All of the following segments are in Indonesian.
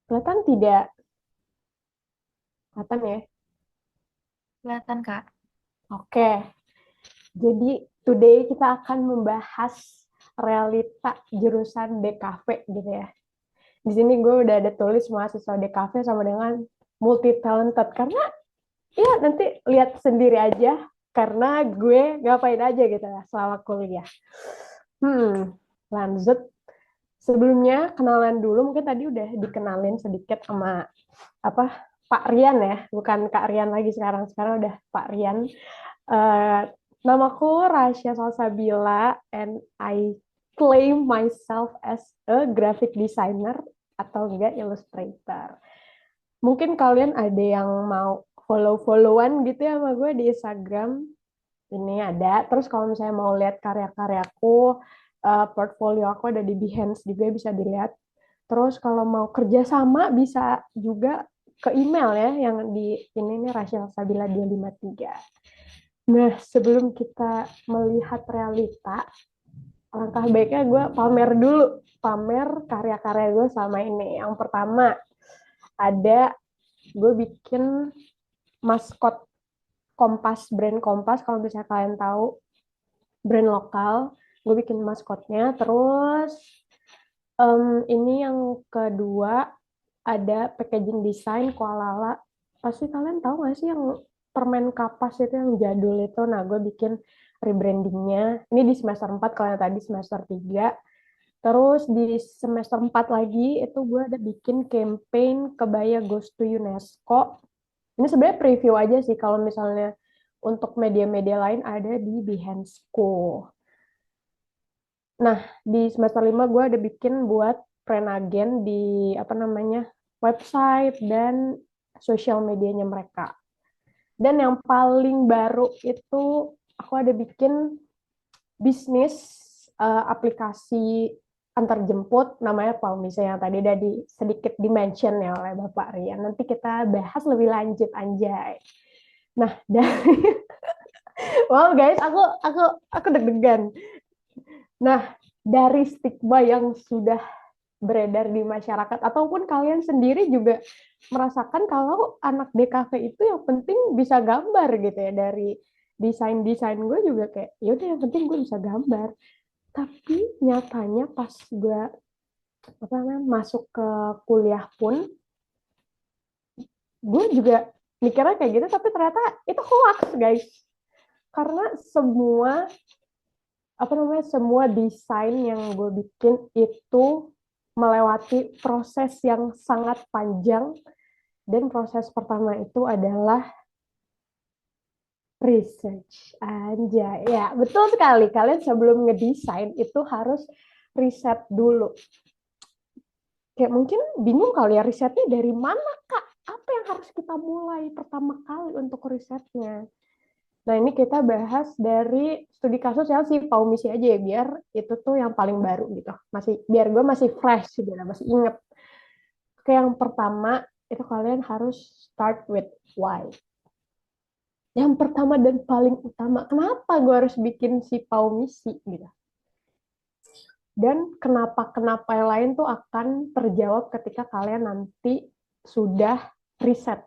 Kelihatan tidak? Kelihatan ya? Kelihatan, Kak. Oke, jadi today kita akan membahas realita jurusan DKV gitu ya. Di sini gue udah ada tulis mahasiswa DKV sama dengan multi talented karena ya nanti lihat sendiri aja karena gue ngapain aja gitu ya selama kuliah. Lanjut. Sebelumnya kenalan dulu, mungkin tadi udah dikenalin sedikit sama apa Pak Rian ya, bukan Kak Rian lagi sekarang. Sekarang udah Pak Rian. Eh, Namaku Rasya Salsabila and I claim myself as a graphic designer atau enggak illustrator. Mungkin kalian ada yang mau follow-followan gitu ya sama gue di Instagram. Ini ada. Terus kalau misalnya mau lihat karya-karyaku, portfolio aku ada di Behance juga bisa dilihat. Terus kalau mau kerja sama bisa juga ke email ya yang di ini nih Rachel Sabila 253. Nah, sebelum kita melihat realita, langkah baiknya gue pamer dulu. Pamer karya-karya gue sama ini. Yang pertama, ada gue bikin maskot Kompas, brand Kompas. Kalau misalnya kalian tahu, brand lokal. Gue bikin maskotnya. Terus, ini yang kedua, ada packaging design Koalala. Pasti kalian tahu nggak sih yang permen kapas itu yang jadul itu? Nah, gue bikin rebrandingnya. Ini di semester 4 kalau yang tadi semester 3. Terus di semester 4 lagi itu gue ada bikin campaign Kebaya Goes to UNESCO. Ini sebenarnya preview aja sih kalau misalnya untuk media-media lain ada di Behance-ku. Nah, di semester 5 gue ada bikin buat Prenagen di apa namanya website dan sosial medianya mereka. Dan yang paling baru itu aku ada bikin bisnis aplikasi antar jemput namanya Palmisa yang tadi udah sedikit dimention ya oleh Bapak Rian. Nanti kita bahas lebih lanjut anjay. Nah, dari wow guys, aku deg-degan. Nah, dari stigma yang sudah beredar di masyarakat ataupun kalian sendiri juga merasakan kalau anak DKV itu yang penting bisa gambar gitu ya dari desain-desain gue juga kayak yaudah yang penting gue bisa gambar tapi nyatanya pas gue apa namanya masuk ke kuliah pun gue juga mikirnya kayak gitu tapi ternyata itu hoax guys karena semua apa namanya semua desain yang gue bikin itu melewati proses yang sangat panjang dan proses pertama itu adalah research aja ya betul sekali kalian sebelum ngedesain itu harus riset dulu kayak mungkin bingung kali ya risetnya dari mana kak apa yang harus kita mulai pertama kali untuk risetnya. Nah, ini kita bahas dari studi kasus yang si Paumisi aja ya, biar itu tuh yang paling baru gitu. Masih biar gue masih fresh gitu, masih inget. Oke, yang pertama itu kalian harus start with why. Yang pertama dan paling utama, kenapa gue harus bikin si Paumisi gitu. Dan kenapa-kenapa yang lain tuh akan terjawab ketika kalian nanti sudah riset.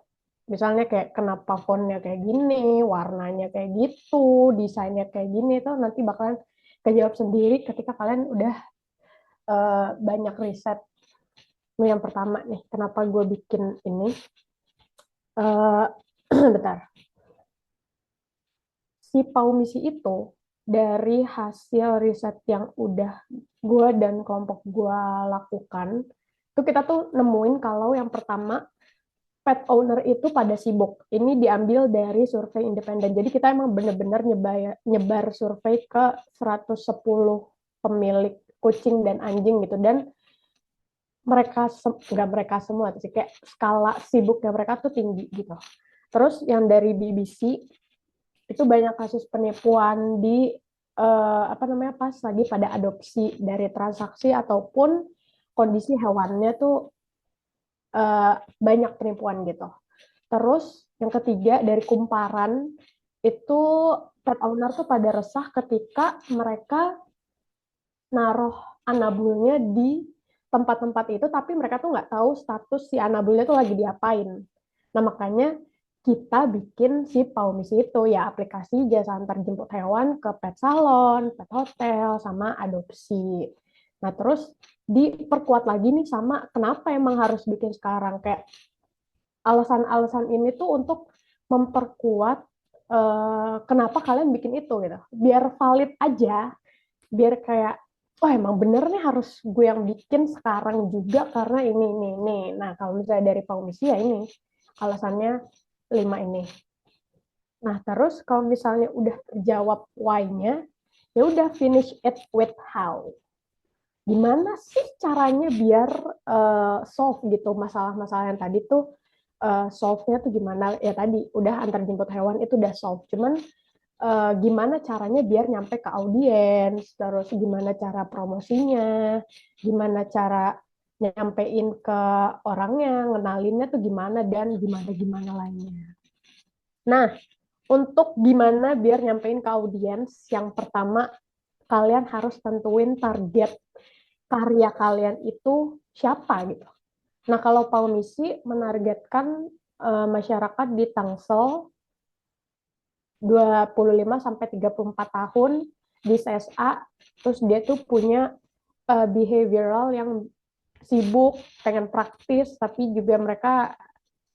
Misalnya kayak kenapa fontnya kayak gini, warnanya kayak gitu, desainnya kayak gini, itu nanti bakalan kejawab sendiri ketika kalian udah banyak riset. Nah, yang pertama nih, kenapa gue bikin ini? Uh, bentar. Si Paumisi itu dari hasil riset yang udah gue dan kelompok gue lakukan, itu kita tuh nemuin kalau yang pertama pet owner itu pada sibuk. Ini diambil dari survei independen. Jadi kita emang bener-bener nyebar survei ke 110 pemilik kucing dan anjing gitu. Dan mereka, nggak mereka semua, sih kayak skala sibuknya mereka tuh tinggi gitu. Terus yang dari BBC, itu banyak kasus penipuan di apa namanya pas lagi pada adopsi dari transaksi ataupun kondisi hewannya tuh banyak penipuan gitu. Terus yang ketiga dari kumparan itu pet owner tuh pada resah ketika mereka naruh anabulnya di tempat-tempat itu, tapi mereka tuh nggak tahu status si Anabulnya tuh lagi diapain. Nah, makanya kita bikin si Paumisi itu, ya aplikasi jasa antar jemput hewan ke pet salon, pet hotel, sama adopsi. Nah, terus diperkuat lagi nih sama kenapa emang harus bikin sekarang. Kayak alasan-alasan ini tuh untuk memperkuat kenapa kalian bikin itu gitu. Biar valid aja, biar kayak oh emang bener nih harus gue yang bikin sekarang juga karena ini. Nah, kalau misalnya dari Paumisi ya ini alasannya 5 ini. Nah, terus kalau misalnya udah terjawab why-nya, ya udah finish it with how. Gimana sih caranya biar solve gitu masalah-masalah yang tadi tuh solve-nya tuh gimana? Ya tadi udah antar jemput hewan itu udah solve. Cuman gimana caranya biar nyampe ke audiens, terus gimana cara promosinya, gimana cara nyampein ke orangnya, ngenalinnya tuh gimana, dan gimana-gimana lainnya. Nah, untuk gimana biar nyampein ke audiens, yang pertama kalian harus tentuin target karya kalian itu siapa gitu. Nah, kalau Paumisi menargetkan masyarakat di Tangsel 25 sampai 34 tahun di CSA, terus dia tuh punya behavioral yang sibuk, pengen praktis, tapi juga mereka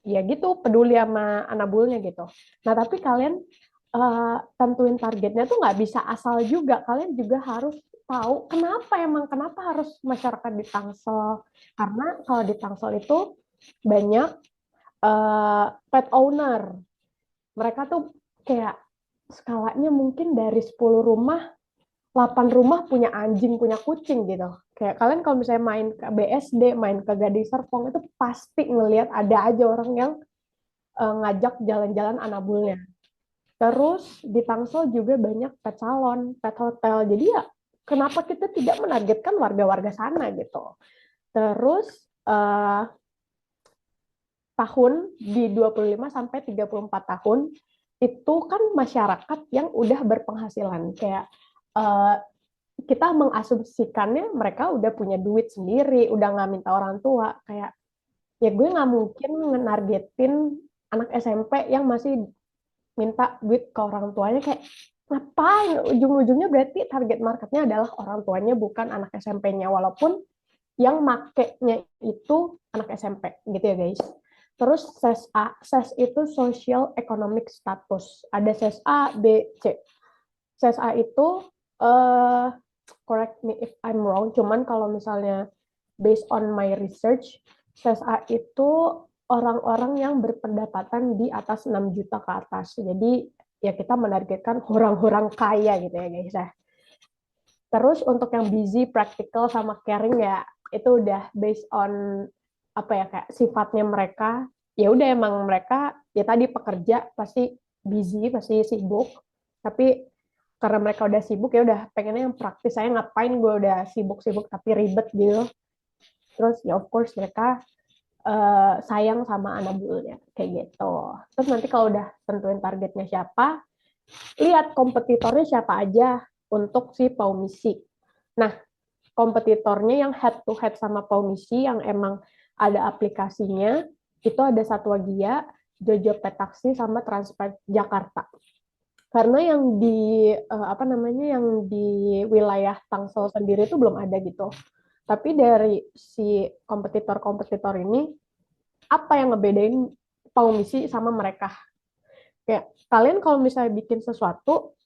ya gitu peduli sama anabulnya gitu. Nah, tapi kalian tentuin targetnya tuh nggak bisa asal juga. Kalian juga harus tahu kenapa harus masyarakat di Tangsel. Karena kalau di Tangsel itu banyak pet owner. Mereka tuh kayak skalanya mungkin dari 10 rumah, 8 rumah punya anjing, punya kucing gitu. Kayak kalian kalau misalnya main ke BSD, main ke Gading Serpong, itu pasti ngelihat ada aja orang yang ngajak jalan-jalan anabulnya. Terus di Tangsel juga banyak pet salon, pet hotel. Jadi ya kenapa kita tidak menargetkan warga-warga sana gitu. Terus eh, tahun di 25 sampai 34 tahun itu kan masyarakat yang udah berpenghasilan. Kayak eh, kita mengasumsikannya mereka udah punya duit sendiri, udah nggak minta orang tua. Kayak ya gue nggak mungkin nargetin anak SMP yang masih minta duit ke orang tuanya, kayak ngapain, ujung-ujungnya berarti target marketnya adalah orang tuanya bukan anak SMP-nya, walaupun yang makainya itu anak SMP gitu ya guys. Terus SES A, SES itu Social Economic Status, ada SES A, B, C. SES A itu correct me if I'm wrong, cuman kalau misalnya based on my research, SES A itu orang-orang yang berpendapatan di atas 6 juta ke atas. Jadi ya kita menargetkan orang-orang kaya gitu ya guys ya. Terus untuk yang busy, practical sama caring ya itu udah based on apa ya, kayak sifatnya mereka. Ya udah emang mereka ya tadi pekerja pasti busy, pasti sibuk. Tapi karena mereka udah sibuk ya udah pengennya yang praktis. Saya ngapain gue udah sibuk-sibuk tapi ribet gitu. Terus ya of course mereka sayang sama anabulnya kayak gitu. Terus nanti kalau udah tentuin targetnya siapa, lihat kompetitornya siapa aja untuk si Paumisi. Nah, kompetitornya yang head to head sama Paumisi yang emang ada aplikasinya itu ada Satwa Gia, Jojo Pet Taksi sama Transpet Jakarta. Karena yang di apa namanya yang di wilayah Tangsel sendiri itu belum ada gitu. Tapi dari si kompetitor-kompetitor ini, apa yang ngebedain Paumisi sama mereka? Kayak kalian kalau misalnya bikin sesuatu,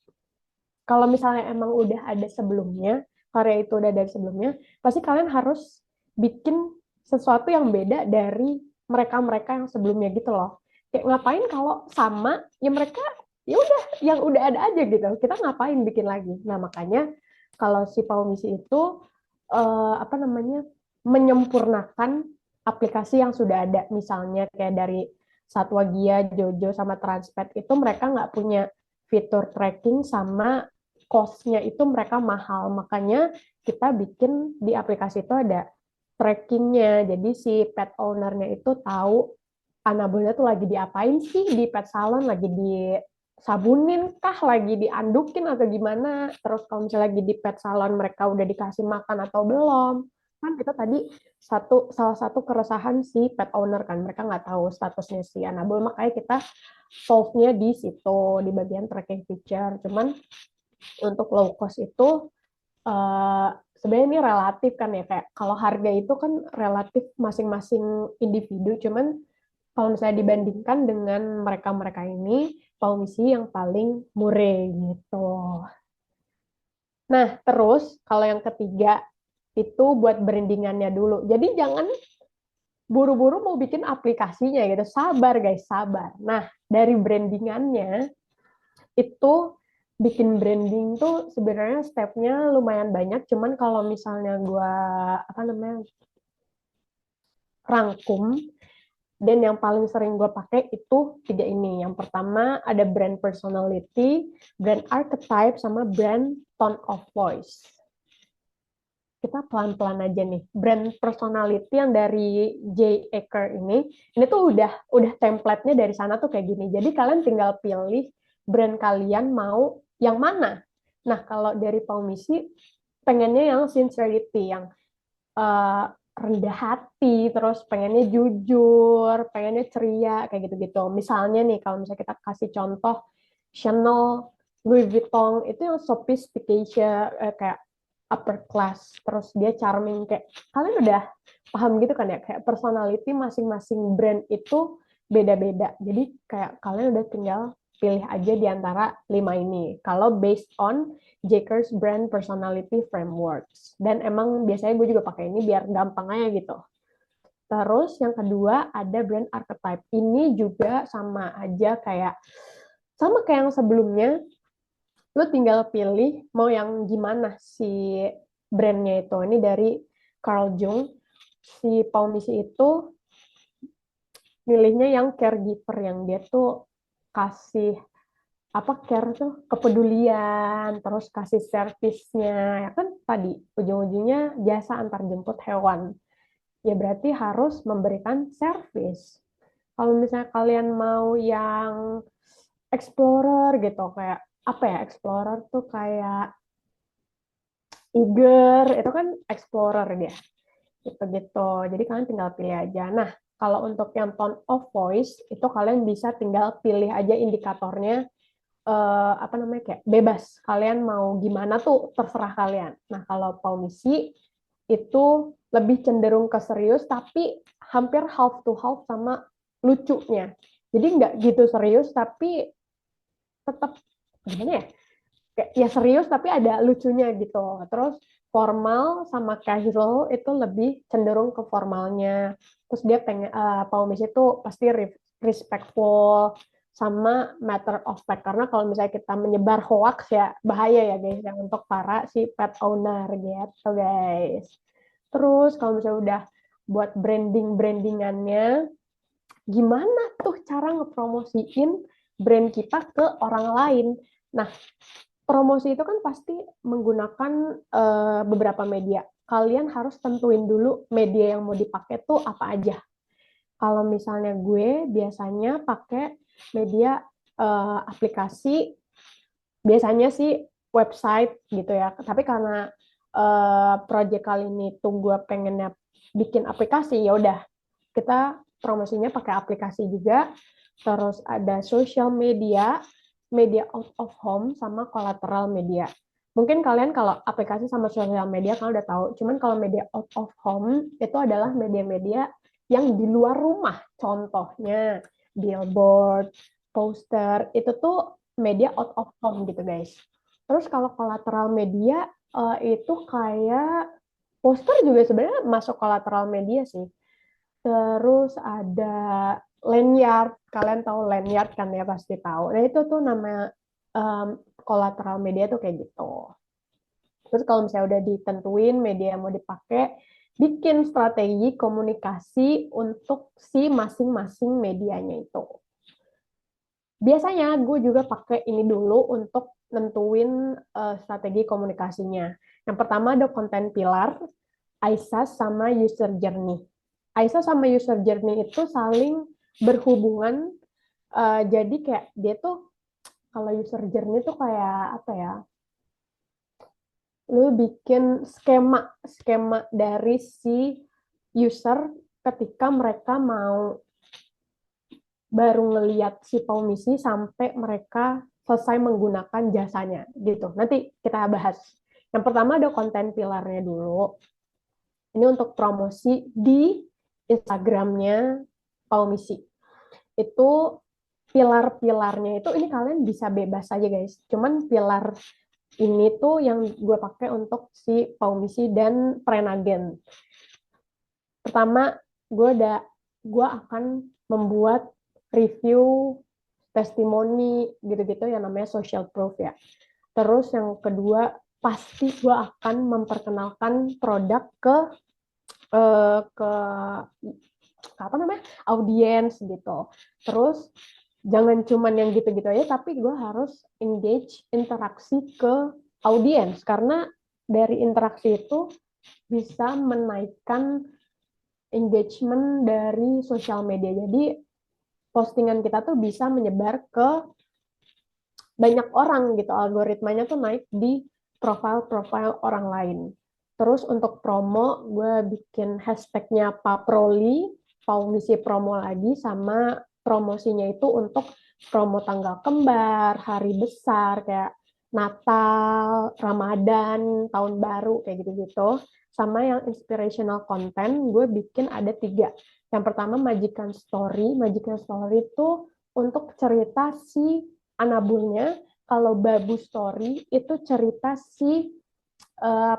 kalau misalnya emang udah ada sebelumnya, karya itu udah dari sebelumnya, pasti kalian harus bikin sesuatu yang beda dari mereka-mereka yang sebelumnya gitu loh. Kayak ngapain kalau sama, ya mereka ya udah yang udah ada aja gitu. Kita ngapain bikin lagi? Nah, makanya kalau si Paumisi itu apa namanya? Menyempurnakan aplikasi yang sudah ada. Misalnya kayak dari Satwa Gia, Jojo sama Transpet itu mereka nggak punya fitur tracking sama cost-nya itu mereka mahal. Makanya kita bikin di aplikasi itu ada trackingnya. Jadi si pet owner-nya itu tahu anabulnya tuh lagi diapain sih di pet salon, lagi disabunin kah, lagi diandukin atau gimana. Terus kalau misalnya lagi di pet salon mereka udah dikasih makan atau belum. kan itu tadi salah satu keresahan si pet owner kan, mereka nggak tahu statusnya si Anabul, makanya kita solve-nya di situ di bagian tracking feature. Cuman untuk low cost itu eh, sebenarnya ini relatif kan ya, kayak kalau harga itu kan relatif masing-masing individu. Cuman kalau misalnya dibandingkan dengan mereka-mereka ini, Paumisi yang paling murah gitu. Nah, terus kalau yang ketiga itu buat brandingannya dulu. Jadi jangan buru-buru mau bikin aplikasinya gitu. Sabar guys, sabar. Nah, dari brandingannya itu bikin branding tuh sebenarnya stepnya lumayan banyak. Cuman kalau misalnya gua apa namanya rangkum dan yang paling sering gue pakai itu tiga ini. Yang pertama ada brand personality, brand archetype, sama brand tone of voice. Kita pelan-pelan aja nih. Brand personality yang dari J. Aker ini tuh udah template-nya dari sana tuh kayak gini. Jadi kalian tinggal pilih brand kalian mau yang mana. Nah, kalau dari Paumisi pengennya yang sincerity, yang rendah hati, terus pengennya jujur, pengennya ceria, kayak gitu-gitu. Misalnya nih, kalau misalnya kita kasih contoh Chanel, Louis Vuitton, itu yang sophistication, kayak upper class, terus dia charming, kayak kalian udah paham gitu kan ya, kayak personality masing-masing brand itu beda-beda. Jadi kayak kalian udah tinggal pilih aja di antara 5 ini. Kalau based on Jakers Brand Personality Frameworks. Dan emang biasanya gue juga pakai ini biar gampang aja gitu. Terus yang kedua ada brand archetype. Ini juga sama kayak yang sebelumnya. Lu tinggal pilih mau yang gimana si brandnya itu. Ini dari Carl Jung. Si Paumisi itu milihnya yang caregiver, yang dia tuh kasih apa care tuh kepedulian, terus kasih servisnya, ya kan tadi ujung-ujungnya jasa antar jemput hewan, ya berarti harus memberikan servis. Kalau misalnya kalian mau yang explorer gitu, kayak apa ya, explorer tuh kayak eager, itu kan explorer dia gitu-gitu. Jadi kalian tinggal pilih aja. Nah, kalau untuk yang tone of voice itu kalian bisa tinggal pilih aja indikatornya, apa namanya, kayak bebas kalian mau gimana tuh terserah kalian. Nah, kalau Paumisi itu lebih cenderung ke serius tapi hampir half to half sama lucunya. Jadi nggak gitu serius tapi tetap gimana ya? Kayak ya serius tapi ada lucunya gitu. Terus formal sama casual itu lebih cenderung ke formalnya. Terus dia pengen Paumisi itu pasti respectful sama matter of fact, karena kalau misalnya kita menyebar hoax ya bahaya ya guys, yang untuk para si pet owner gitu guys. Terus kalau misalnya udah buat brandingannya, gimana tuh cara ngepromosiin brand kita ke orang lain? Nah, promosi itu kan pasti menggunakan beberapa media. Kalian harus tentuin dulu media yang mau dipakai tuh apa aja. Kalau misalnya gue biasanya pakai media aplikasi, biasanya sih website gitu ya. Tapi karena project kali ini tuh gue pengennya bikin aplikasi, ya udah kita promosinya pakai aplikasi juga. Terus ada social media, media out of home, sama collateral media. Mungkin kalian kalau aplikasi sama social media kalian udah tahu. Cuman kalau media out of home itu adalah media-media yang di luar rumah. Contohnya billboard, poster, itu tuh media out of home gitu guys. Terus kalau collateral media itu kayak poster juga sebenarnya masuk collateral media sih. Terus ada lanyard, kalian tahu lanyard kan ya, pasti tahu. Nah itu tuh nama collateral media tuh kayak gitu. Terus kalau misalnya udah ditentuin media yang mau dipakai, bikin strategi komunikasi untuk si masing-masing medianya itu. Biasanya gue juga pakai ini dulu untuk nentuin strategi komunikasinya. Yang pertama ada content pillar, Aisyah sama user journey. Aisyah sama user journey itu saling berhubungan. Jadi kayak dia tuh kalau user journey tuh kayak apa ya? lu bikin skema dari si user ketika mereka mau baru ngelihat si Paumisi sampai mereka selesai menggunakan jasanya gitu. Nanti kita bahas. Yang pertama ada konten pilarnya dulu. Ini untuk promosi di Instagramnya Paumisi. Itu pilar-pilarnya itu ini kalian bisa bebas aja guys. Cuman pilar ini tuh yang gue pakai untuk si Paumisi dan Prenagen. Pertama, gue akan membuat review testimoni gitu-gitu yang namanya social proof ya. Terus yang kedua, pasti gue akan memperkenalkan produk ke apa namanya audiens gitu. Terus jangan cuman yang gitu-gitu aja, tapi gue harus engage interaksi ke audiens karena dari interaksi itu bisa menaikkan engagement dari sosial media. Jadi postingan kita tuh bisa menyebar ke banyak orang gitu, algoritmanya tuh naik di profil-profil orang lain. Terus untuk promo, gue bikin hashtagnya Paproli, Paumisi promo lagi, sama promosinya itu untuk promo tanggal kembar, hari besar, kayak Natal, Ramadan, Tahun Baru, kayak gitu-gitu. Sama yang inspirational content, gue bikin ada 3. Yang pertama, Majikan Story. Majikan Story itu untuk cerita si Anabulnya. Kalau Babu Story itu cerita si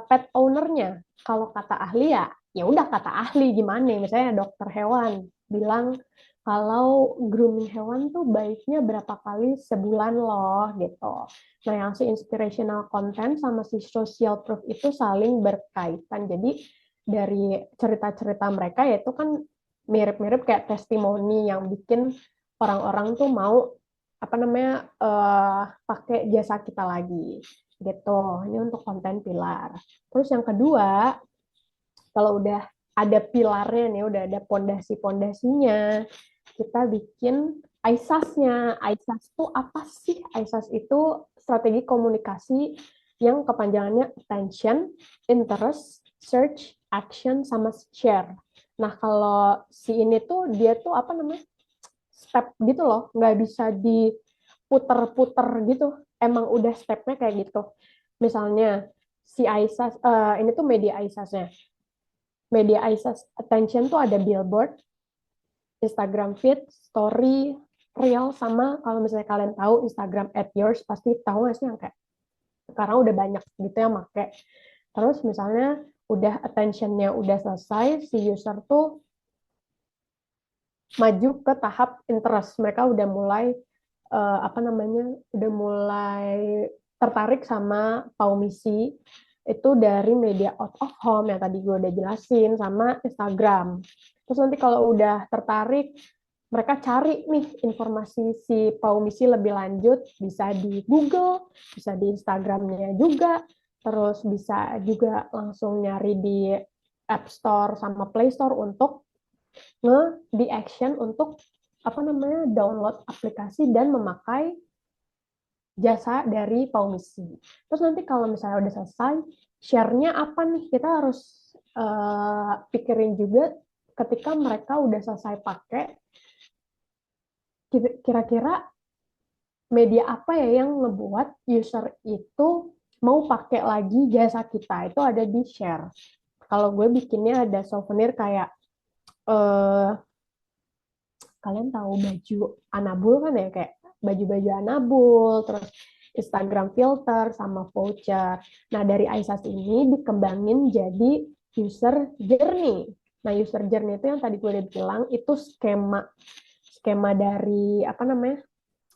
pet ownernya. Kalau kata ahli ya udah kata ahli gimana. Misalnya dokter hewan bilang kalau grooming hewan tuh baiknya berapa kali sebulan loh gitu. Nah yang si inspirational content sama si social proof itu saling berkaitan. Jadi dari cerita-cerita mereka yaitu kan mirip-mirip kayak testimoni yang bikin orang-orang tuh mau apa namanya pakai jasa kita lagi gitu. Ini untuk konten pilar. Terus yang kedua, kalau udah ada pilarnya nih, udah ada pondasi-pondasinya, kita bikin ISAS-nya. ISAS itu apa sih? ISAS itu strategi komunikasi yang kepanjangannya attention, interest, search, action, sama share. Nah, kalau si ini tuh dia tuh apa namanya? Step gitu loh, nggak bisa diputer-puter gitu. Emang udah stepnya kayak gitu. Misalnya si ISAS, ini tuh media ISAS-nya. Media ISAS attention tuh ada billboard, Instagram feed, story, reel, sama kalau misalnya kalian tahu Instagram at yours, pasti tahu nggak sih yang kayak sekarang udah banyak gitu yang make. Terus misalnya udah attention-nya udah selesai, si user tuh maju ke tahap interest. Mereka udah mulai apa namanya, udah mulai tertarik sama Paumisi itu dari media out of home yang tadi gue udah jelasin sama Instagram. Terus nanti kalau udah tertarik, mereka cari nih informasi si Paumisi lebih lanjut, bisa di Google, bisa di Instagramnya juga, terus bisa juga langsung nyari di App Store sama Play Store untuk di action untuk apa namanya download aplikasi dan memakai jasa dari Paumisi. Terus nanti kalau misalnya udah selesai, share-nya apa nih? Kita harus pikirin juga ketika mereka udah selesai pakai, kira-kira media apa ya yang ngebuat user itu mau pakai lagi jasa kita. Itu ada di share. Kalau gue bikinnya ada souvenir kayak eh, kalian tahu baju Anabul kan ya, kayak baju-baju Anabul, terus Instagram filter sama voucher. Nah, dari iSAS ini dikembangin jadi user journey. Nah, user journey itu yang tadi gue udah bilang itu skema skema dari apa namanya?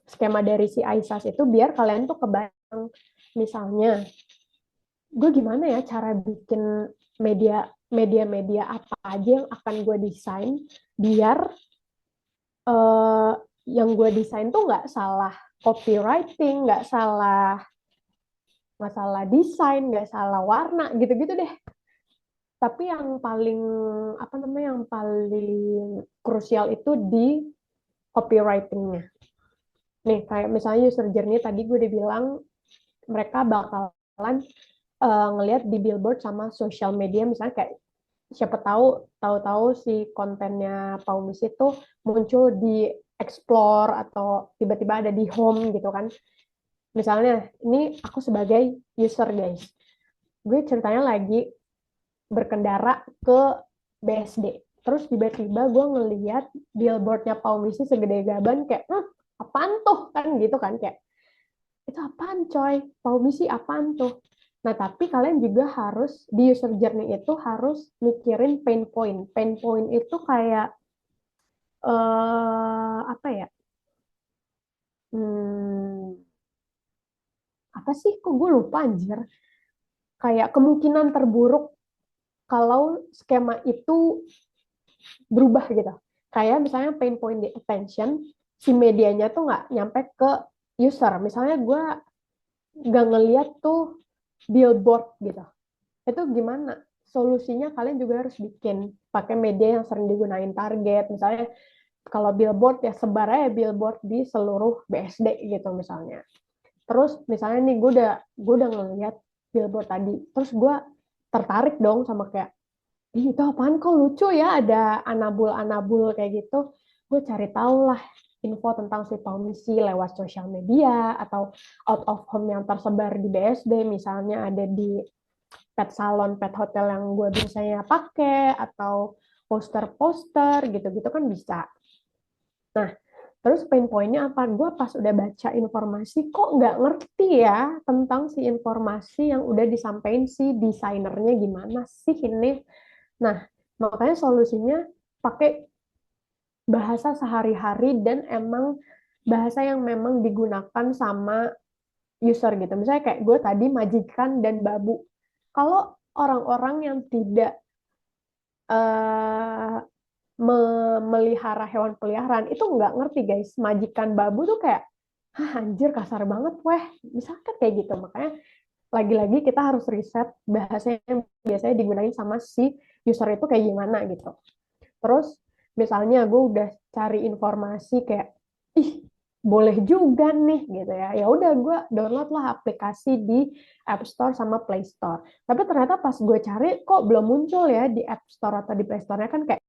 Skema dari si iSAS itu biar kalian tuh kebayang misalnya gue gimana ya cara bikin media apa aja yang akan gue desain biar uh, yang gue desain tuh nggak salah copywriting, nggak salah desain, nggak salah warna, gitu-gitu deh. Tapi yang paling apa namanya yang paling krusial itu di copywritingnya. Nih kayak misalnya user journey tadi gue udah bilang mereka bakalan ngelihat di billboard sama social media, misalnya kayak siapa tahu si kontennya Paumis itu muncul di explore atau tiba-tiba ada di home gitu kan. Misalnya ini aku sebagai user guys, gue ceritanya lagi berkendara ke BSD, terus tiba-tiba gue ngeliat billboardnya Paumisi segede gaban, kayak apaan tuh kan gitu kan, kayak itu apaan coy, Paumisi apaan tuh. Nah tapi kalian juga harus di user journey itu harus mikirin pain point. Pain point itu kayak apa ya, hmm, apa sih kok gue lupa anjir, kayak kemungkinan terburuk kalau skema itu berubah gitu. Kayak misalnya pain point di attention, si medianya tuh nggak nyampe ke user. Misalnya gue nggak ngeliat tuh billboard gitu. Itu gimana? Solusinya kalian juga harus bikin pakai media yang sering digunain target. Misalnya kalau billboard ya sebar aja billboard di seluruh BSD gitu misalnya. Terus misalnya nih gue udah ngeliat billboard tadi, terus gue tertarik dong sama kayak, ih, itu apaan kok lucu ya, ada anabul-anabul kayak gitu. Gue cari tahu lah info tentang si Paumisi lewat sosial media atau out of home yang tersebar di BSD, misalnya ada di pet salon, pet hotel yang gue biasanya pakai, atau poster-poster gitu-gitu kan bisa. Nah, terus pain point-nya apa? Gue pas udah baca informasi, kok nggak ngerti ya tentang si informasi yang udah disampaikan si desainernya gimana sih ini. Nah, makanya solusinya pakai bahasa sehari-hari dan emang bahasa yang memang digunakan sama user gitu. Misalnya kayak gue tadi majikan dan babu. Kalau orang-orang yang tidak uh, memelihara hewan peliharaan itu nggak ngerti guys. Majikan babu tuh kayak, hah anjir kasar banget weh. Misalkan kayak gitu. Makanya lagi-lagi kita harus riset bahasa yang biasanya digunakan sama si user itu kayak gimana gitu. Terus misalnya gue udah cari informasi kayak, ih boleh juga nih gitu ya. Ya udah gue download lah aplikasi di App Store sama Play Store. Tapi ternyata pas gue cari kok belum muncul ya di App Store atau di Play Store-nya kan kayak.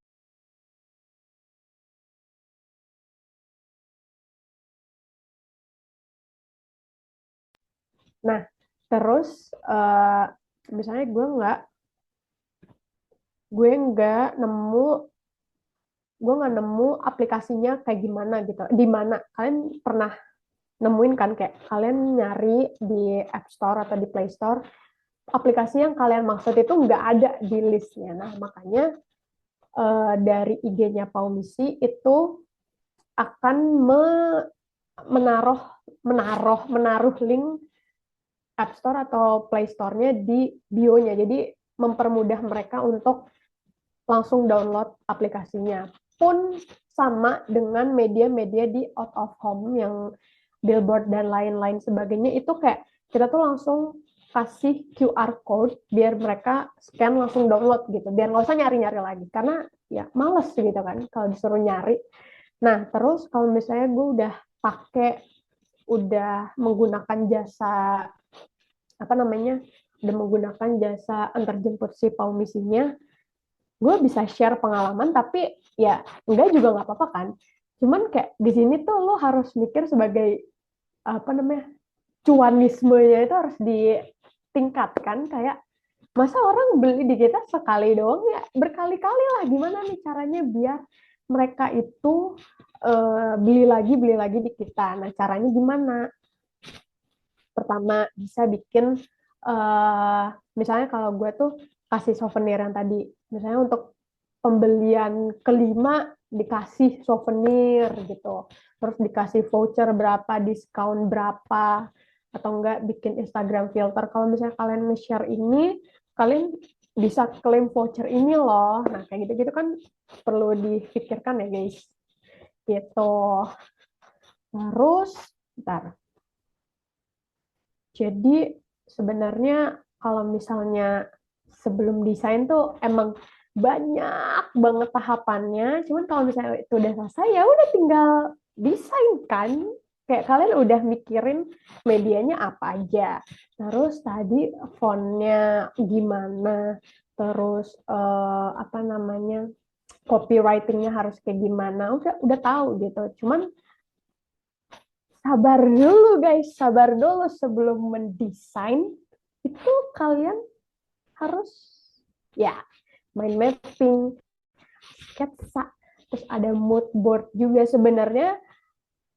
Nah, terus misalnya gue nggak nemu aplikasinya kayak gimana gitu. Di mana kalian pernah nemuin kan kayak kalian nyari di App Store atau di Play Store aplikasi yang kalian maksud itu nggak ada di listnya. Nah, makanya dari IG-nya Paumisi itu akan menaruh menaruh link App Store atau Play Store-nya di bio-nya. Jadi mempermudah mereka untuk langsung download aplikasinya. Pun sama dengan media-media di out of home yang billboard dan lain-lain sebagainya, itu kayak kita tuh langsung kasih QR code biar mereka scan langsung download gitu, biar nggak usah nyari-nyari lagi karena ya males gitu kan kalau disuruh nyari. Nah terus kalau misalnya gue udah menggunakan jasa apa namanya, udah menggunakan jasa antarjemput si Paumisinya, gue bisa share pengalaman tapi ya enggak juga nggak apa-apa kan. Cuman kayak di sini tuh lo harus mikir sebagai apa namanya, cuanismenya itu harus ditingkatkan. Kayak masa orang beli di kita sekali doang ya, berkali-kali lah, gimana nih caranya biar mereka itu beli lagi di kita. Nah caranya gimana? Pertama bisa bikin misalnya kalau gue tuh kasih souvenir yang tadi, misalnya untuk pembelian kelima dikasih souvenir gitu, terus dikasih voucher berapa, diskon berapa, atau enggak bikin Instagram filter kalau misalnya kalian nge-share ini, kalian bisa klaim voucher ini loh. Nah kayak gitu-gitu kan perlu dipikirkan ya guys gitu. Terus bentar, jadi sebenarnya kalau misalnya sebelum desain tuh emang banyak banget tahapannya. Cuman kalau misalnya itu udah selesai ya udah tinggal desain kan. kayak kalian udah mikirin medianya apa aja, terus tadi fontnya gimana, terus apa namanya, copywritingnya harus kayak gimana, udah tahu gitu. Cuman sabar dulu guys, sabar dulu sebelum mendesain itu kalian harus ya mind mapping, sketsa, terus ada mood board juga. Sebenarnya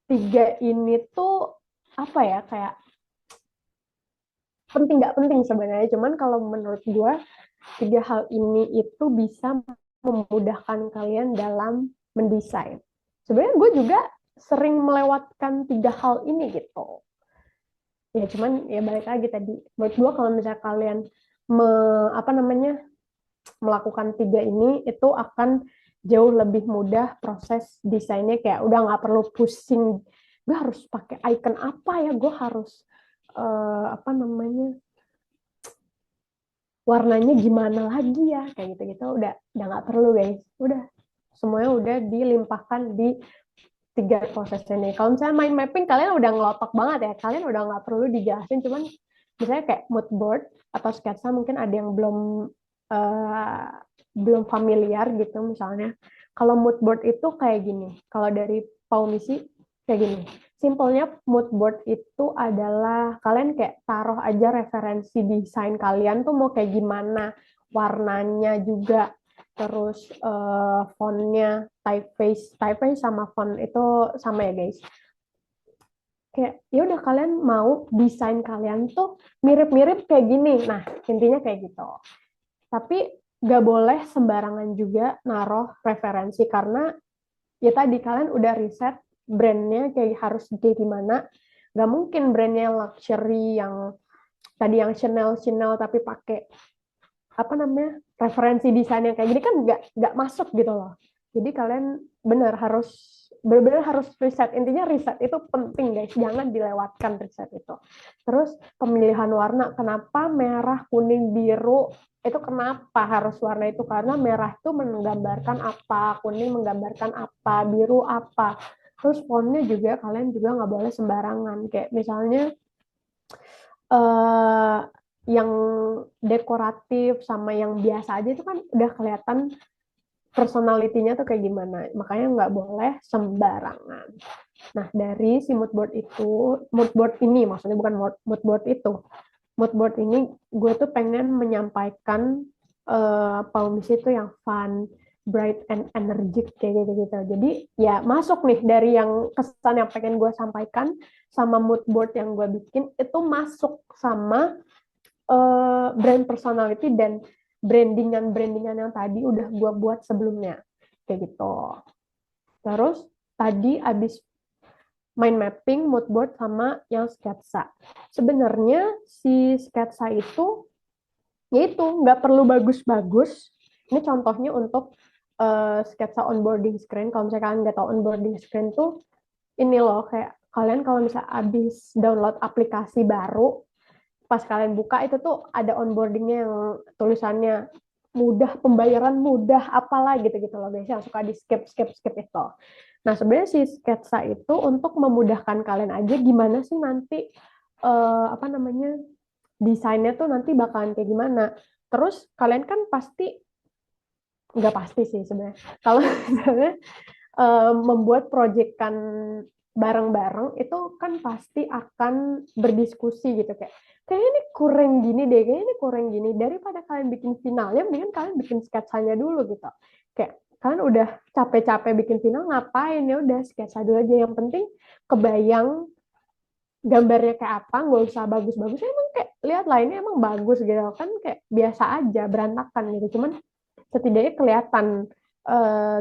tiga ini tuh apa ya, kayak penting nggak penting sebenarnya, cuman kalau menurut gue tiga hal ini itu bisa memudahkan kalian dalam mendesain. Sebenarnya gue juga sering melewatkan tiga hal ini gitu. Ya cuman ya balik lagi tadi, menurut gue kalau misalnya kalian apa namanya, melakukan tiga ini itu akan jauh lebih mudah proses desainnya. Kayak udah nggak perlu pusing, gue harus pakai icon apa ya, gue harus apa namanya, warnanya gimana lagi ya, kayak gitu-gitu udah nggak perlu guys. Udah semuanya udah dilimpahkan di tiga proses ini. Kalau misalnya mind mapping kalian udah ngelotok banget ya, kalian udah nggak perlu dijelasin. Cuman misalnya kayak mood board atau sketsa mungkin ada yang uh, belum familiar gitu. Misalnya kalau mood board itu kayak gini, kalau dari Paumisi kayak gini. Simpelnya mood board itu adalah kalian kayak taruh aja referensi desain kalian tuh mau kayak gimana, warnanya juga, terus fontnya, typeface sama font itu sama ya guys. Kayak ya udah kalian mau desain kalian tuh mirip-mirip kayak gini. Nah, intinya kayak gitu. Tapi gak boleh sembarangan juga naruh referensi, karena ya tadi kalian udah riset brandnya kayak harus kayak gimana. Gak mungkin brandnya luxury yang tadi yang Chanel Chanel tapi pakai apa namanya, referensi desain yang kayak gini kan nggak masuk gitu loh. Jadi kalian benar-benar harus riset. Intinya riset itu penting guys, jangan dilewatkan riset itu. Terus pemilihan warna, kenapa merah, kuning, biru, itu kenapa harus warna itu, karena merah itu menggambarkan apa, kuning menggambarkan apa, biru apa. Terus fontnya juga kalian juga nggak boleh sembarangan, kayak misalnya eh, yang dekoratif sama yang biasa aja itu kan udah kelihatan personalitinya tuh kayak gimana. Makanya nggak boleh sembarangan. Nah, dari si mood board ini, maksudnya bukan mood board itu. Mood board ini gue tuh pengen menyampaikan Paumisi itu yang fun, bright and energetic kayak gitu-gitu. Jadi ya masuk nih dari yang kesan yang pengen gue sampaikan sama mood board yang gue bikin itu masuk sama brand personality dan brandingan yang tadi udah gue buat sebelumnya kayak gitu. Terus tadi abis mind mapping, mood board sama yang sketsa. Sebenarnya si sketsa itu yaitu nggak perlu bagus-bagus. Ini contohnya untuk sketsa onboarding screen. Kalau misalnya kalian nggak tahu onboarding screen tuh ini loh, kayak kalian kalau misalnya abis download aplikasi baru, pas kalian buka itu tuh ada onboardingnya yang tulisannya mudah pembayaran, mudah apalah gitu-gitu loh guys, yang suka di skip itu. Nah sebenarnya si sketsa itu untuk memudahkan kalian aja gimana sih nanti apa namanya, desainnya tuh nanti bakalan kayak gimana. Terus kalian kan pasti, nggak pasti sih sebenarnya, kalau misalnya membuat proyekan bareng-bareng itu kan pasti akan berdiskusi gitu, kayak ini kurang gini deh, kayak ini kurang gini. Daripada kalian bikin finalnya, mendingan kalian bikin sketsanya dulu gitu. Kayak kalian udah capek-capek bikin final, ngapain, ya udah sketsa dulu aja. Yang penting kebayang gambarnya kayak apa, nggak usah bagus-bagus. Emang kayak lihat lah ini emang bagus gitu kan, kayak biasa aja berantakan gitu. Cuman setidaknya kelihatan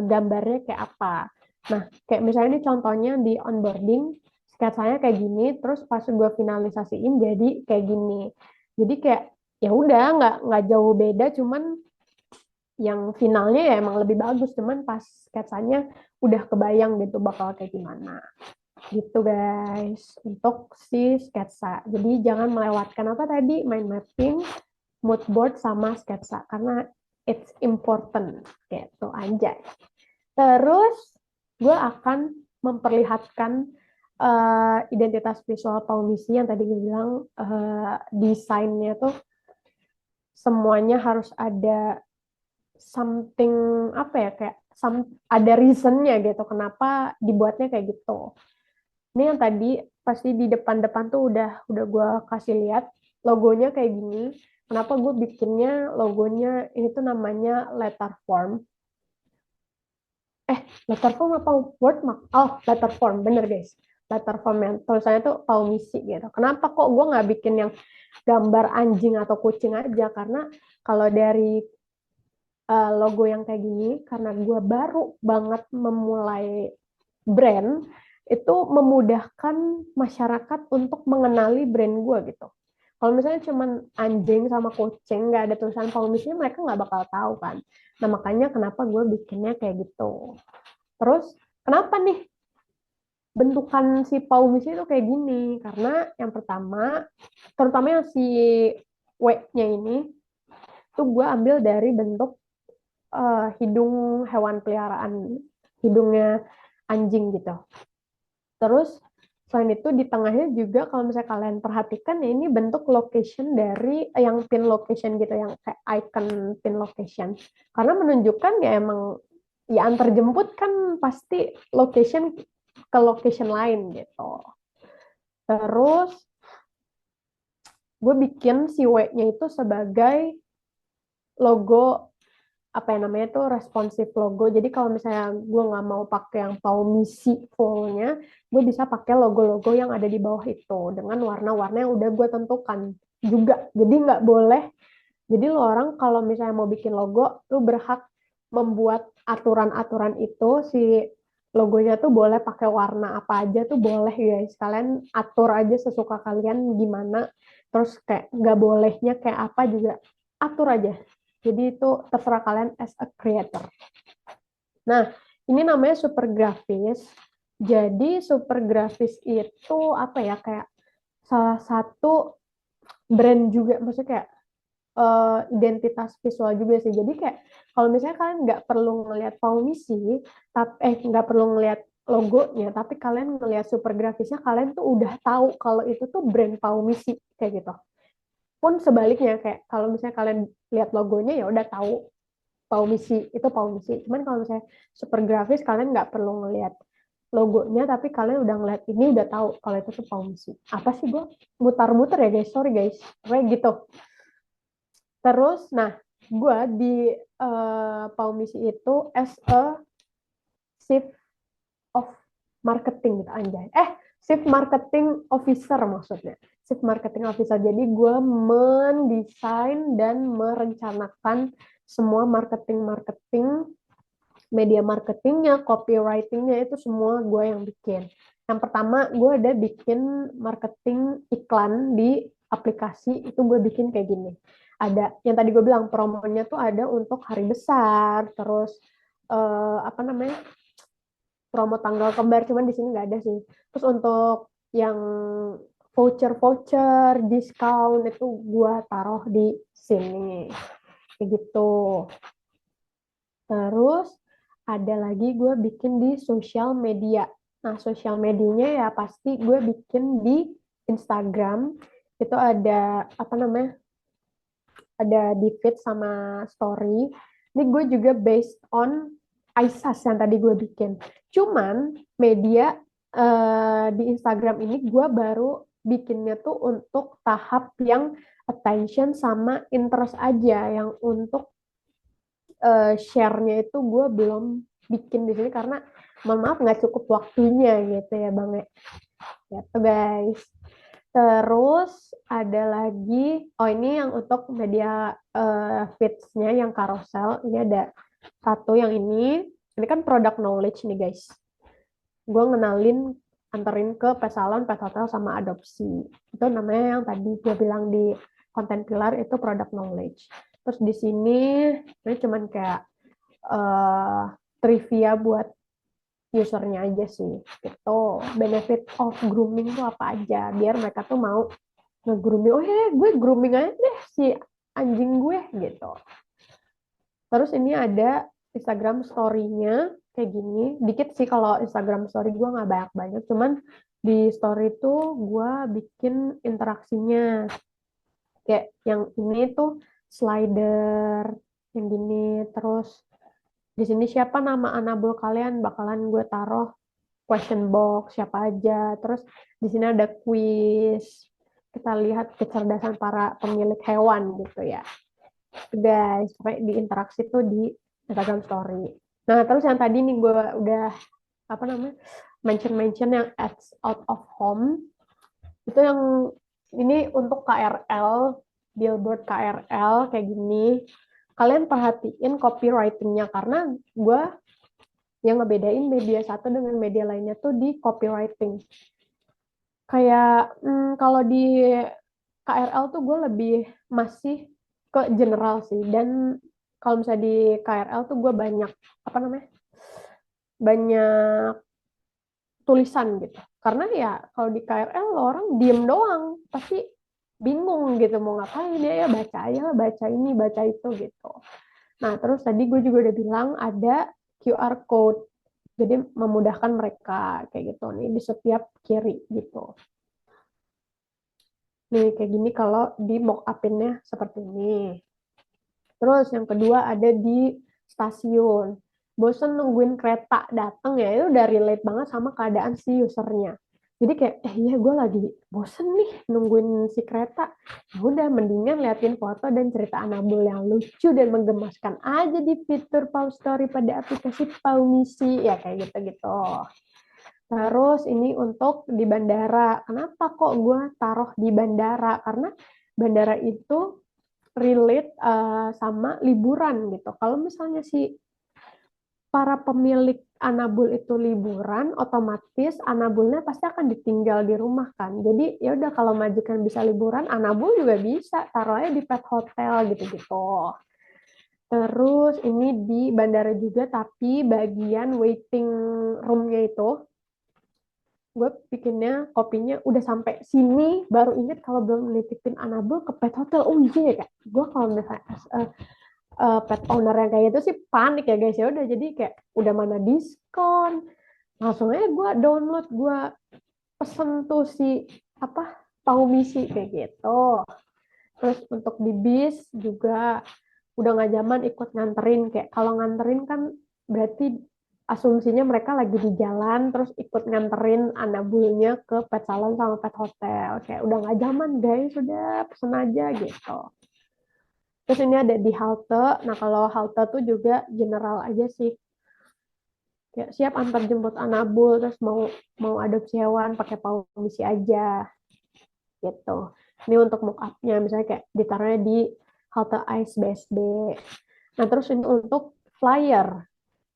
gambarnya kayak apa. Nah, kayak misalnya ini contohnya di onboarding, sketsanya kayak gini, terus pas gue finalisasiin jadi kayak gini. Jadi kayak ya udah nggak jauh beda, cuman yang finalnya ya emang lebih bagus, cuman pas sketsanya udah kebayang gitu bakal kayak gimana. Gitu guys, untuk si sketsa. Jadi jangan melewatkan apa tadi, mind mapping, mood board sama sketsa, karena it's important gitu aja. Terus gue akan memperlihatkan identitas visual Paumisi yang tadi gue bilang, desainnya tuh semuanya harus ada something, apa ya, kayak ada reasonnya gitu kenapa dibuatnya kayak gitu. Ini yang tadi pasti di depan-depan tuh udah gue kasih lihat logonya kayak gini. Kenapa gue bikinnya logonya ini tuh namanya letter form. Letter form apa word mark? Oh, letter form, bener guys. Letter form yang tulisannya tuh Paumisi gitu. Kenapa kok gue nggak bikin yang gambar anjing atau kucing aja? Karena kalau dari logo yang kayak gini, karena gue baru banget memulai brand, itu memudahkan masyarakat untuk mengenali brand gue gitu. Kalau misalnya cuman anjing sama kucing, nggak ada tulisan Paumisi, mereka nggak bakal tahu kan. Nah makanya kenapa gue bikinnya kayak gitu. Terus kenapa nih bentukan si Paumisi itu kayak gini? Karena yang pertama, terutama yang si W-nya ini, tuh gue ambil dari bentuk hidung hewan peliharaan, hidungnya anjing gitu. Terus selain itu di tengahnya juga kalau misalnya kalian perhatikan ya ini bentuk location dari yang pin location gitu, yang kayak icon pin location. Karena menunjukkan ya emang ya antar jemput kan pasti location ke location lain gitu. Terus gue bikin si W-nya itu sebagai logo, apa yang namanya tuh responsive logo. Jadi kalau misalnya gue nggak mau pakai yang Paumisi fullnya, gue bisa pakai logo-logo yang ada di bawah itu dengan warna-warna yang udah gue tentukan juga. Jadi nggak boleh. Jadi lo orang kalau misalnya mau bikin logo, lo berhak membuat aturan-aturan itu. Si logonya tuh boleh pakai warna apa aja tuh boleh guys. Kalian atur aja sesuka kalian gimana. Terus kayak nggak bolehnya kayak apa juga atur aja. Jadi itu terserah kalian as a creator. Nah, ini namanya super grafis. Jadi super grafis itu apa ya, kayak salah satu brand juga, maksudnya kayak identitas visual juga sih. Jadi kayak kalau misalnya kalian nggak perlu ngelihat Paumisi, tapi nggak perlu ngelihat logonya, tapi kalian ngelihat super grafisnya, kalian tuh udah tahu kalau itu tuh brand Paumisi kayak gitu. Pun sebaliknya, kayak kalau misalnya kalian lihat logonya ya udah tahu Paumisi itu Paumisi. Cuman kalau misalnya super grafis kalian nggak perlu ngelihat logonya, tapi kalian udah ngeliat ini udah tahu kalau itu tuh Paumisi. Apa sih, gue mutar-muter ya guys, sorry guys, kayak gitu. Terus nah gue di Paumisi itu as a chief of marketing gitu, anjay. Chief marketing officer maksudnya. Chief marketing officer. Jadi gue mendesain dan merencanakan semua marketing media marketingnya, copywritingnya itu semua gue yang bikin. Yang pertama gue ada bikin marketing iklan di aplikasi, itu gue bikin kayak gini. Ada yang tadi gue bilang promonya tuh ada untuk hari besar, terus apa namanya, promo tanggal kembar, cuman di sini nggak ada sih. Terus untuk yang voucher diskon itu gue taruh di sini kayak gitu. Terus ada lagi gue bikin di sosial media. Nah, sosial medianya ya pasti gue bikin di Instagram. Itu ada apa namanya? Ada di feed sama story. Ini gue juga based on ISAS yang tadi gue bikin. Cuman media di Instagram ini gue baru bikinnya tuh untuk tahap yang attention sama interest aja, yang untuk share-nya itu gue belum bikin di sini karena mohon maaf nggak cukup waktunya gitu ya Bang ya. Gitu guys. Terus ada lagi, oh ini yang untuk media feeds-nya yang carousel, ini ada satu yang ini kan product knowledge nih guys. Gue ngenalin, anterin ke pet salon, pet hotel, sama adopsi. Itu namanya yang tadi gue bilang di content pillar itu product knowledge. Terus di sini ini cuman kayak trivia buat usernya aja sih. Gitu. Benefit of grooming itu apa aja, biar mereka tuh mau nge-grooming. Oh ya, gue grooming aja deh si anjing gue gitu. Terus ini ada Instagram story-nya kayak gini. Dikit sih kalau Instagram story gue nggak banyak-banyak. Cuman di story tuh gue bikin interaksinya. Kayak yang ini tuh slider, yang gini. Terus di sini siapa nama Anabul kalian bakalan gue taruh question box siapa aja. Terus di sini ada quiz. Kita lihat kecerdasan para pemilik hewan gitu ya. Guys, sampai di interaksi tuh di Instagram story. Nah, terus yang tadi nih gue udah apa namanya? mention yang ads out of home itu yang ini untuk KRL, billboard KRL kayak gini. Kalian perhatiin copywriting-nya karena gue yang ngebedain media satu dengan media lainnya tuh di copywriting. Kayak kalau di KRL tuh gue lebih masih ke general sih. Dan kalau misalnya di KRL tuh gue banyak apa namanya banyak tulisan gitu. Karena ya kalau di KRL orang diem doang, pasti bingung gitu mau ngapain ya baca aja lah, baca ini baca itu gitu. Nah terus tadi gue juga udah bilang ada QR code. Jadi memudahkan mereka kayak gitu nih di setiap kiri gitu. Nih kayak gini kalau di mock up-innya seperti ini. Terus yang kedua ada di stasiun. Bosen nungguin kereta datang ya, itu udah relate banget sama keadaan si usernya. Jadi kayak, iya gue lagi bosen nih nungguin si kereta. Ya udah mendingan liatin foto dan cerita Anabul yang lucu dan menggemaskan aja di fitur Pau Story pada aplikasi Pau Misi. Ya kayak gitu-gitu. Terus ini untuk di bandara. Kenapa kok gue taruh di bandara? Karena bandara itu relate sama liburan gitu. Kalau misalnya si para pemilik Anabul itu liburan, otomatis Anabulnya pasti akan ditinggal di rumah kan. Jadi ya udah kalau majikan bisa liburan, Anabul juga bisa taruh aja di pet hotel gitu-gitu. Terus ini di bandara juga, tapi bagian waiting room-nya itu gue bikinnya kopinya udah sampai sini baru inget kalau belum nitipin Anabul ke pet hotel. Oh iya ya, gue kalau misalnya pet owner yang kayak gitu sih panik ya guys. Ya udah jadi kayak udah mana diskon, langsung aja gue download, gue pesen tuh si apa Pau Misi kayak gitu. Terus untuk di bis juga udah nggak zaman ikut nganterin. Kayak kalau nganterin kan berarti asumsinya mereka lagi di jalan terus ikut nganterin anabulnya ke pet salon sama pet hotel. Kayak udah nggak zaman guys, sudah pesen aja gitu. Terus ini ada di halte. Nah kalau halte tuh juga general aja sih. Kayak siap antar jemput anabul, terus mau mau adopsi hewan pakai misi aja gitu. Ini untuk mock up-nya misalnya kayak ditaruhnya di halte AIS BSD. Nah terus ini untuk flyer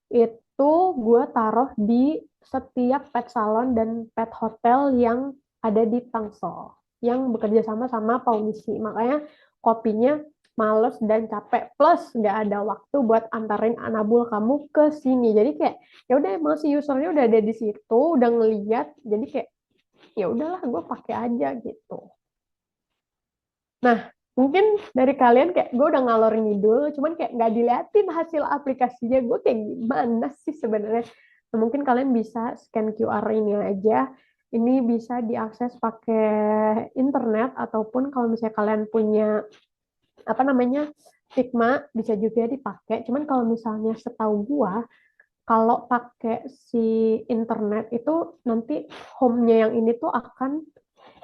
itu gue taruh di setiap pet salon dan pet hotel yang ada di Tangsel yang bekerja sama sama Paumisi. Makanya kopinya males dan capek plus nggak ada waktu buat antarin Anabul kamu ke sini. Jadi kayak ya udah emang si usernya udah ada di situ, udah ngeliat, jadi kayak ya udahlah gue pakai aja gitu. Nah, mungkin dari kalian kayak gue udah ngalor ngidul, cuman kayak nggak diliatin hasil aplikasinya, gue kayak gimana sih sebenarnya. Nah, mungkin kalian bisa scan QR ini aja. Ini bisa diakses pakai internet ataupun kalau misalnya kalian punya apa namanya Figma bisa juga dipakai. Cuman kalau misalnya setahu gue, kalau pakai si internet itu nanti home-nya yang ini tuh akan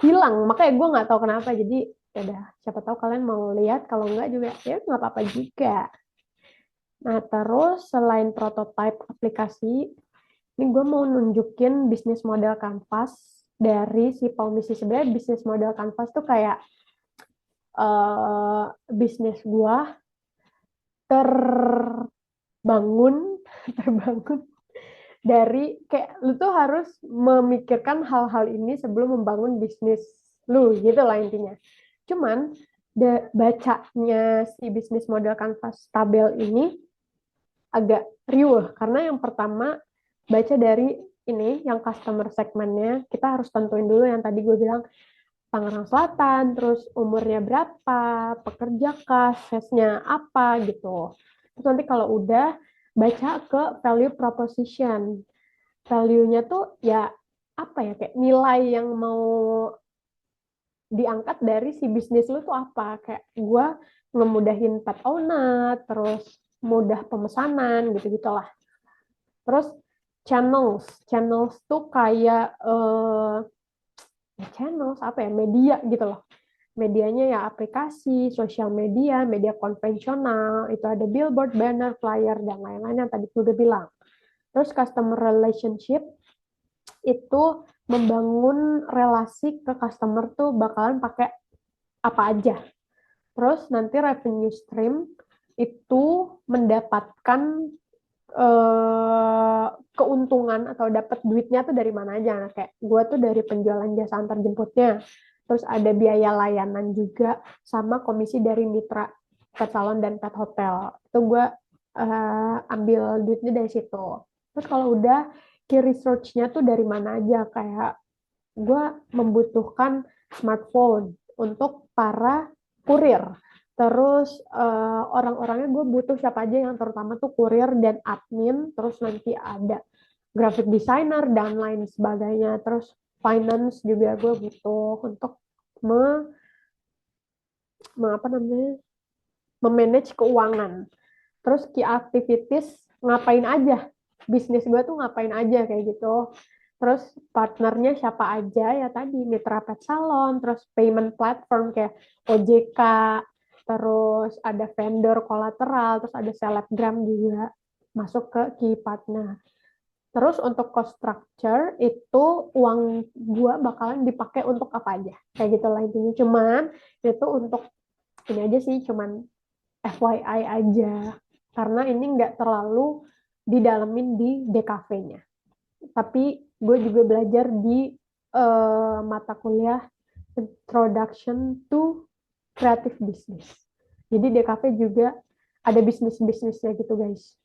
hilang. Makanya gue nggak tahu kenapa. Jadi ya udah, siapa tahu kalian mau lihat. Kalau nggak juga ya nggak apa-apa juga. Nah terus selain prototype aplikasi, ini gue mau nunjukin bisnis model Canvas dari si Paumisi. Sebenarnya bisnis model Canvas tuh kayak bisnis gue terbangun terbangun dari kayak lu tuh harus memikirkan hal-hal ini sebelum membangun bisnis lu gitu lah intinya. Cuman bacanya si bisnis model Canvas tabel ini agak riuh karena yang pertama baca dari ini yang customer segmentnya kita harus tentuin dulu yang tadi gue bilang Tangerang Selatan, terus umurnya berapa, pekerja kah, face-nya apa gitu. Terus nanti kalau udah baca ke value proposition. Value-nya tuh ya apa ya, kayak nilai yang mau diangkat dari si bisnis lu tuh apa. Kayak gue ngemudahin pet owner, terus mudah pemesanan gitu-gitulah. Terus channels tuh kayak channels apa ya, media gitu loh. Medianya ya aplikasi, sosial media, media konvensional, itu ada billboard, banner, flyer, dan lain-lain yang tadi udah bilang. Terus customer relationship itu membangun relasi ke customer tuh bakalan pakai apa aja. Terus nanti revenue stream itu mendapatkan keuntungan atau dapat duitnya tuh dari mana aja. Nah, kayak gue tuh dari penjualan jasa antar jemputnya. Terus ada biaya layanan juga sama komisi dari mitra pet salon dan pet hotel. Itu gue ambil duitnya dari situ. Terus kalau udah key research-nya tuh dari mana aja, kayak gue membutuhkan smartphone untuk para kurir. Terus orang-orangnya gue butuh siapa aja, yang terutama tuh kurir dan admin. Terus nanti ada graphic designer dan lain sebagainya. Terus finance juga gue butuh untuk apa namanya, memanage keuangan. Terus key activities ngapain aja, bisnis gue tuh ngapain aja kayak gitu. Terus partnernya siapa aja ya, tadi mitra pet salon, terus payment platform kayak OJK, terus ada vendor kolateral, terus ada selebgram juga masuk ke key partner. Terus untuk cost structure itu uang gua bakalan dipakai untuk apa aja, kayak gitu lah intinya. Cuman itu untuk ini aja sih, cuman FYI aja, karena ini nggak terlalu didalemin di DKV-nya. Tapi gue juga belajar di mata kuliah Introduction to Creative Business. Jadi DKV juga ada bisnis-bisnisnya gitu guys.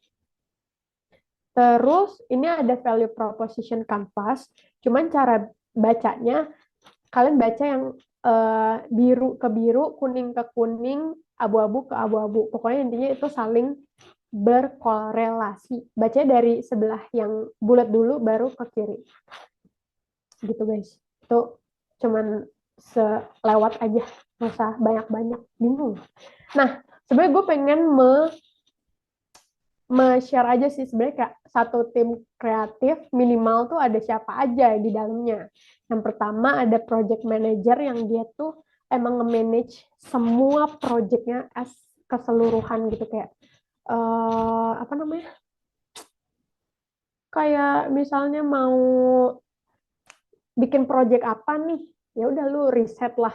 Terus ini ada value proposition canvas. Cuman cara bacanya, kalian baca yang biru ke biru, kuning ke kuning, abu-abu ke abu-abu. Pokoknya intinya itu saling berkorelasi. Bacanya dari sebelah yang bulat dulu, baru ke kiri. Gitu guys. Itu cuman selewat aja. Nggak usah banyak-banyak. Bingung. Nah, sebenarnya gue pengen share aja sih, sebenarnya kayak satu tim kreatif minimal tuh ada siapa aja di dalamnya. Yang pertama ada project manager yang dia tuh emang nge-manage semua projectnya as keseluruhan gitu, kayak apa namanya, kayak misalnya mau bikin project apa nih, ya udah lu riset lah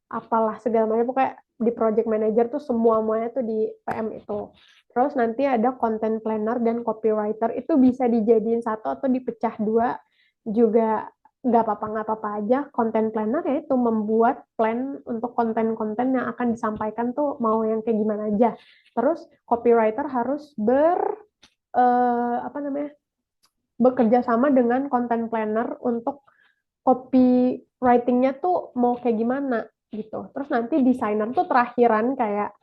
apalah segala macam, pokoknya di project manager tuh semuanya tuh di PM itu. Terus nanti ada content planner dan copywriter, itu bisa dijadiin satu atau dipecah dua juga nggak apa-apa aja. Content planner ya itu membuat plan untuk konten-konten yang akan disampaikan tuh mau yang kayak gimana aja. Terus copywriter harus apa namanya, bekerja sama dengan content planner untuk copywriting-nya tuh mau kayak gimana gitu. Terus nanti desainer tuh terakhiran kayak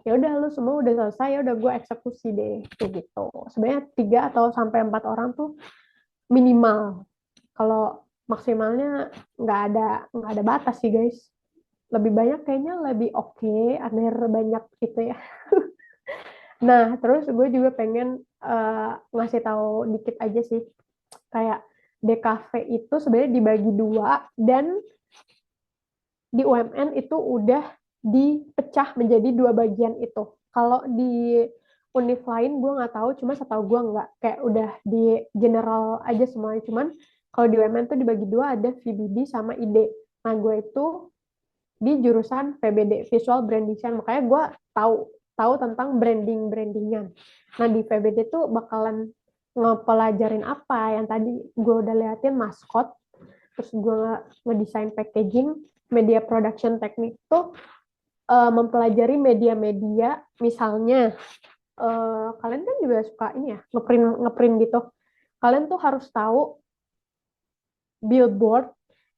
ya udah lu semua udah selesai, ya udah gue eksekusi deh kayak gitu. Sebenarnya 3 atau sampai 4 orang tuh minimal. Kalau maksimalnya nggak ada batas sih guys. Lebih banyak kayaknya lebih oke, aner banyak gitu ya. Nah, terus gue juga pengen ngasih tahu dikit aja sih, kayak DKV itu sebenarnya dibagi dua, dan di UMN itu udah dipecah menjadi dua bagian itu. Kalau di univ lain gue nggak tahu, cuma setahu gue nggak, kayak udah di general aja semuanya. Cuman kalau di UMN tuh dibagi dua, ada VBD sama ID. Nah, gue itu di jurusan VBD, Visual Brand Design, makanya gue tahu tentang brandingan. Nah, di VBD tuh bakalan ngepelajarin apa yang tadi gue udah liatin, maskot, terus gue ngedesain packaging, media production teknik tuh mempelajari media-media, misalnya kalian kan juga suka ini ya, ngeprint gitu. Kalian tuh harus tahu billboard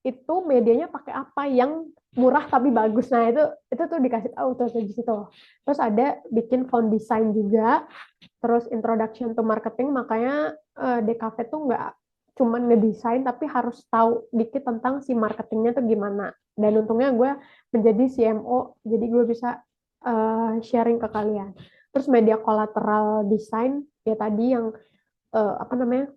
itu medianya pakai apa yang murah tapi bagus. Nah, itu tuh dikasih tahu tuh di situ. Terus ada bikin font design juga, terus introduction to marketing, makanya DKV tuh nggak cuman ngedesain tapi harus tahu dikit tentang si marketingnya tuh gimana. Dan untungnya gue menjadi CMO, jadi gue bisa sharing ke kalian. Terus media collateral design ya tadi yang apa namanya,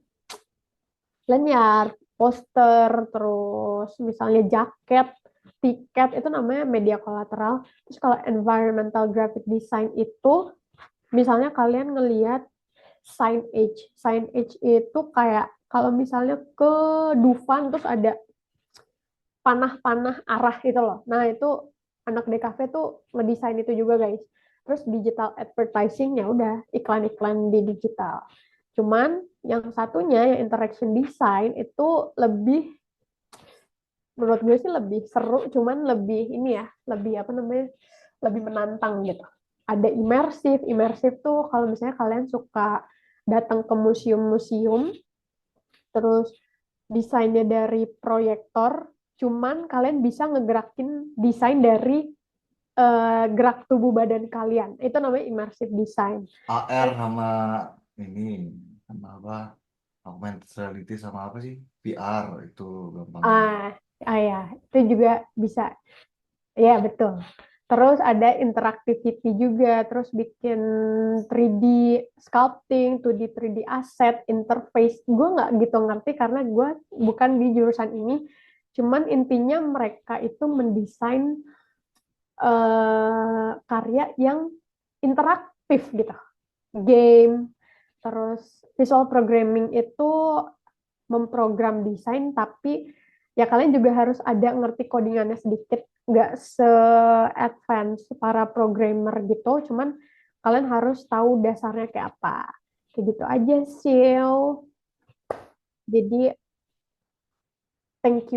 lanyard, poster, terus misalnya jaket, tiket, itu namanya media kolateral. Terus kalau environmental graphic design itu, misalnya kalian ngelihat signage. Signage itu kayak kalau misalnya ke Dufan terus ada panah-panah arah gitu loh. Nah, itu anak DKV tuh ngedesain itu juga, guys. Terus digital advertising ya udah iklan-iklan di digital. Cuman yang satunya yang interaction design itu lebih, menurut gue sih lebih seru, cuman lebih ini ya, lebih apa namanya, lebih menantang gitu. Ada imersif. Imersif tuh kalau misalnya kalian suka datang ke museum-museum, terus desainnya dari proyektor, cuman kalian bisa ngegerakin desain dari gerak tubuh badan kalian. Itu namanya immersive design. AR sama ini sama apa? Augmented reality sama apa sih? VR itu gampangnya. Ya, itu juga bisa. Ya, betul. Terus ada interactivity juga, terus bikin 3D sculpting, 2D 3D asset, interface. Gue nggak gitu ngerti karena gue bukan di jurusan ini. Cuman intinya mereka itu mendesain karya yang interaktif gitu. Game, terus visual programming itu memprogram desain, tapi ya kalian juga harus ada ngerti codingannya sedikit, nggak se-advance para programmer gitu, cuman kalian harus tahu dasarnya kayak apa. Kayak gitu aja sih. Jadi thank you